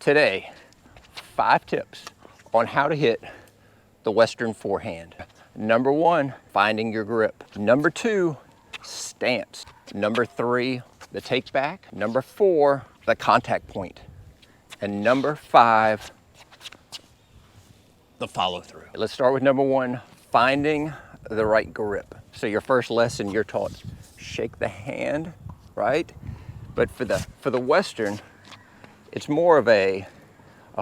Today, 5 tips on how to hit the Western forehand. Number 1, finding your grip. Number 2, stance. Number 3, the take back. Number 4, the contact point. And number 5, the follow through. Let's start with number 1, finding the right grip. So your first lesson, you're taught shake the hand, right? But for the Western, it's more of a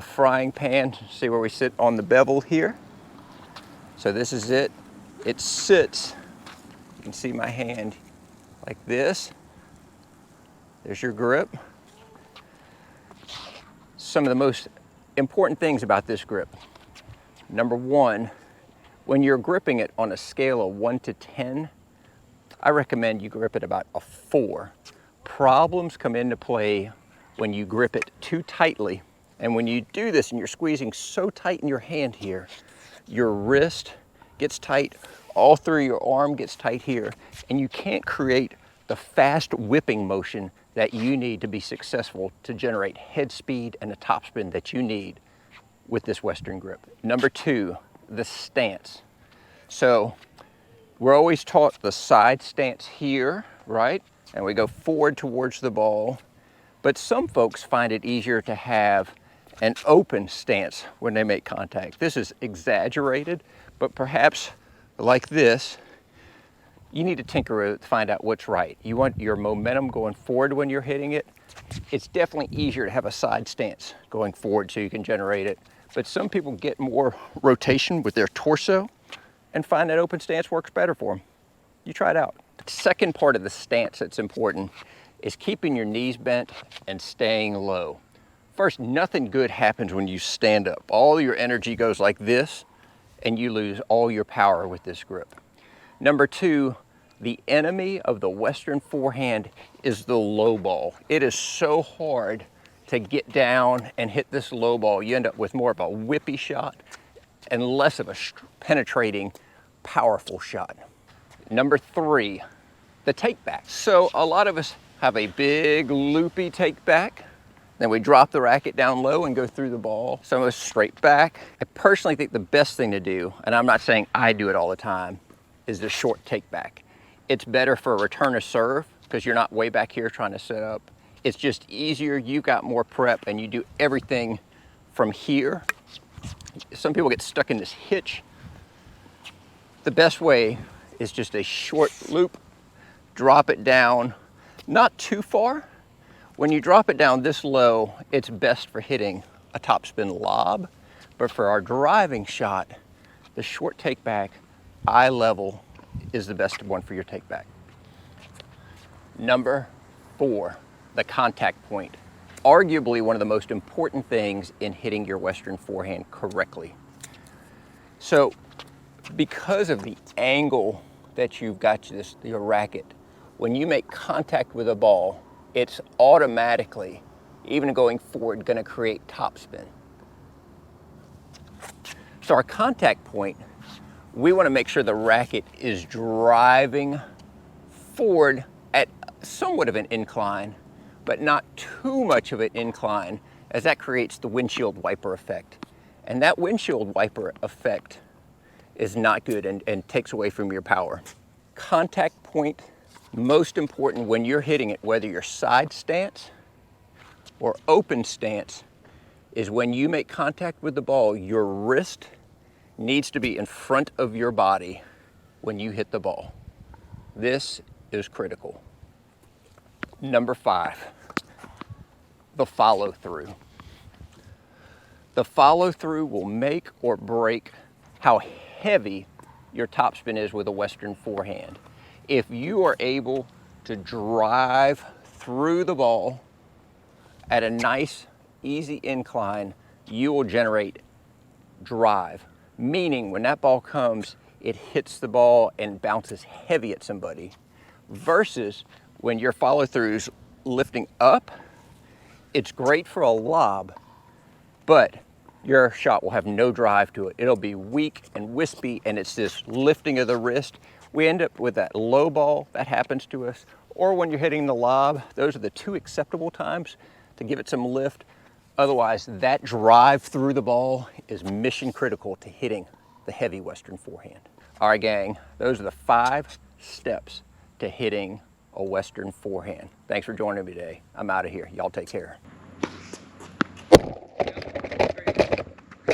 frying pan. See where we sit on the bevel here? So this is it. It sits, you can see my hand like this. There's your grip. Some of the most important things about this grip. Number 1, when you're gripping it on a scale of 1 to 10, I recommend you grip it about a 4. Problems come into play when you grip it too tightly. And when you do this and you're squeezing so tight in your hand here, your wrist gets tight, all through your arm gets tight here, and you can't create the fast whipping motion that you need to be successful to generate head speed and the topspin that you need with this Western grip. Number 2, the stance. So we're always taught the side stance here, right? And we go forward towards the ball. But some folks find it easier to have an open stance when they make contact. This is exaggerated, but perhaps like this, you need to tinker with it to find out what's right. You want your momentum going forward when you're hitting it. It's definitely easier to have a side stance going forward so you can generate it. But some people get more rotation with their torso and find that open stance works better for them. You try it out. The second part of the stance that's important is keeping your knees bent and staying low. First, nothing good happens when you stand up. All your energy goes like this, and you lose all your power with this grip. Number 2, the enemy of the Western forehand is the low ball. It is so hard to get down and hit this low ball. You end up with more of a whippy shot and less of a penetrating, powerful shot. Number 3, the take back. So a lot of us have a big loopy take back. Then we drop the racket down low and go through the ball. Some of us straight back. I personally think the best thing to do, and I'm not saying I do it all the time, is the short take back. It's better for a return of serve because you're not way back here trying to set up. It's just easier, you got more prep, and you do everything from here. Some people get stuck in this hitch. The best way is just a short loop, drop it down, not too far. When you drop it down this low, it's best for hitting a topspin lob, but for our driving shot, the short take back, eye level, is the best one for your take back. Number 4, the contact point. Arguably one of the most important things in hitting your Western forehand correctly. So because of the angle that you've got your racket, when you make contact with a ball, it's automatically, even going forward, going to create topspin. So our contact point, we want to make sure the racket is driving forward at somewhat of an incline, but not too much of an incline, as that creates the windshield wiper effect. And that windshield wiper effect is not good and takes away from your power. Contact point, most important when you're hitting it, whether you're side stance or open stance, is when you make contact with the ball, your wrist needs to be in front of your body when you hit the ball. This is critical. Number 5, the follow through. The follow through will make or break how heavy your topspin is with a Western forehand. If you are able to drive through the ball at a nice, easy incline, you will generate drive. Meaning when that ball comes, it hits the ball and bounces heavy at somebody. Versus when your follow through's lifting up, it's great for a lob, but your shot will have no drive to it. It'll be weak and wispy, and it's this lifting of the wrist. We end up with that low ball, that happens to us, or when you're hitting the lob. Those are the 2 acceptable times to give it some lift. Otherwise, that drive through the ball is mission critical to hitting the heavy Western forehand. All right, gang, those are the 5 steps to hitting a Western forehand. Thanks for joining me today. I'm out of here. Y'all take care.